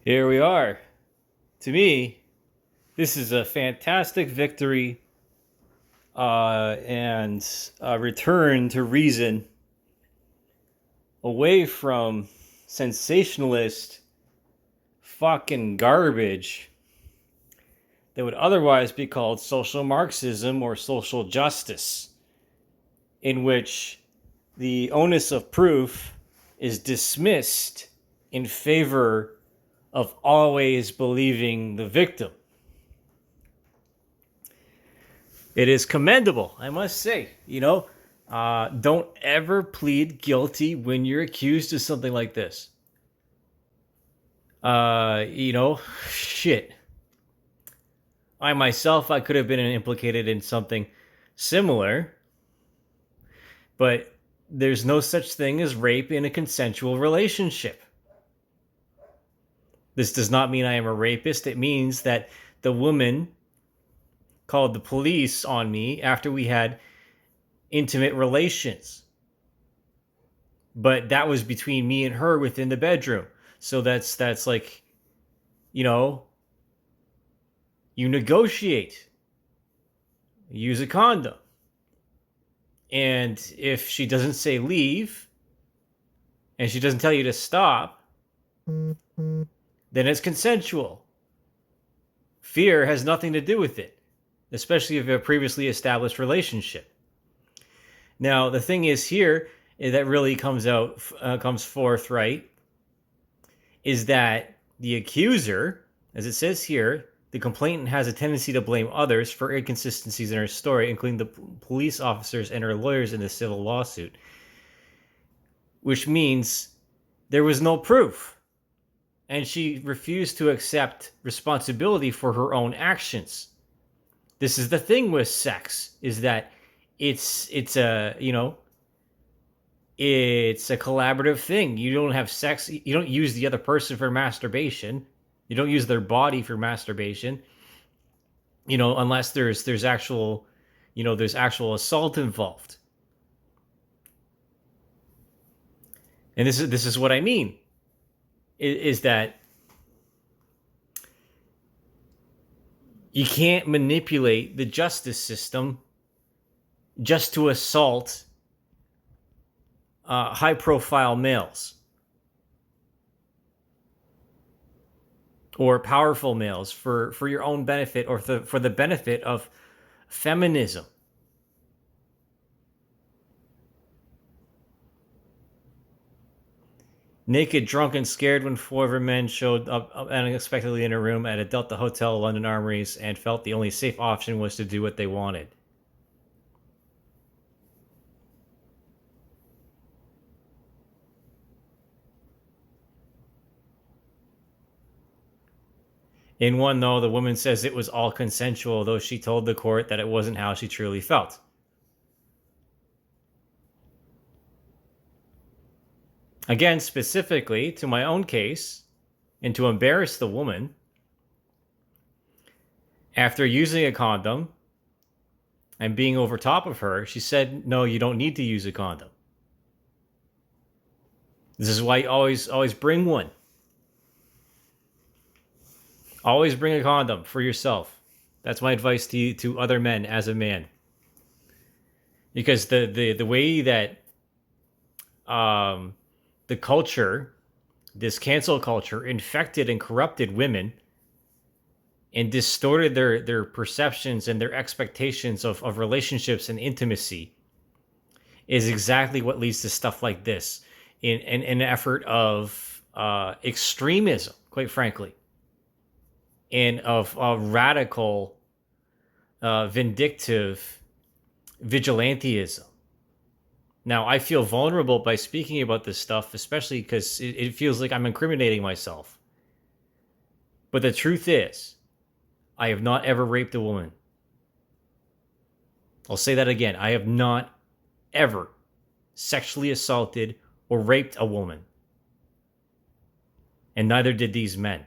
Here we are. To me, this is a fantastic victory and a return to reason away from sensationalist fucking garbage that would otherwise be called social Marxism or social justice, in which the onus of proof is dismissed in favor of always believing the victim. It is commendable, I must say. Don't ever plead guilty when you're accused of something like this. Shit. I could have been implicated in something similar, but there's no such thing as rape in a consensual relationship. This does not mean I am a rapist. It means that the woman called the police on me after we had intimate relations. But that was between me and her within the bedroom. So that's like, you negotiate. Use a condom. And if she doesn't say leave, and she doesn't tell you to stop, then it's consensual. Fear has nothing to do with it, especially if you have a previously established relationship. Now, the thing is here that really comes forth, right, is that the accuser, as it says here, the complainant has a tendency to blame others for inconsistencies in her story, including the police officers and her lawyers in the civil lawsuit, which means there was no proof. And she refused to accept responsibility for her own actions. This is the thing with sex, is that it's a collaborative thing. You don't have sex. You don't use the other person for masturbation. You don't use their body for masturbation. Unless there's actual assault involved. And this is what I mean. Is that you can't manipulate the justice system just to assault high-profile males or powerful males for your own benefit or for the benefit of feminism. Naked, drunk, and scared when four of her men showed up unexpectedly in her room at a Delta Hotel, London Armories, and felt the only safe option was to do what they wanted. In one, though, the woman says it was all consensual, though she told the court that it wasn't how she truly felt. Again, specifically to my own case, and to embarrass the woman, after using a condom and being over top of her, she said, "No, you don't need to use a condom. This is why you always bring one. Always bring a condom for yourself." That's my advice to other men as a man. Because the way that the culture, this cancel culture, infected and corrupted women and distorted their perceptions and their expectations of relationships and intimacy is exactly what leads to stuff like this in an effort of extremism, quite frankly, and of radical vindictive vigilantism. Now, I feel vulnerable by speaking about this stuff, especially because it feels like I'm incriminating myself. But the truth is, I have not ever raped a woman. I'll say that again. I have not ever sexually assaulted or raped a woman. And neither did these men.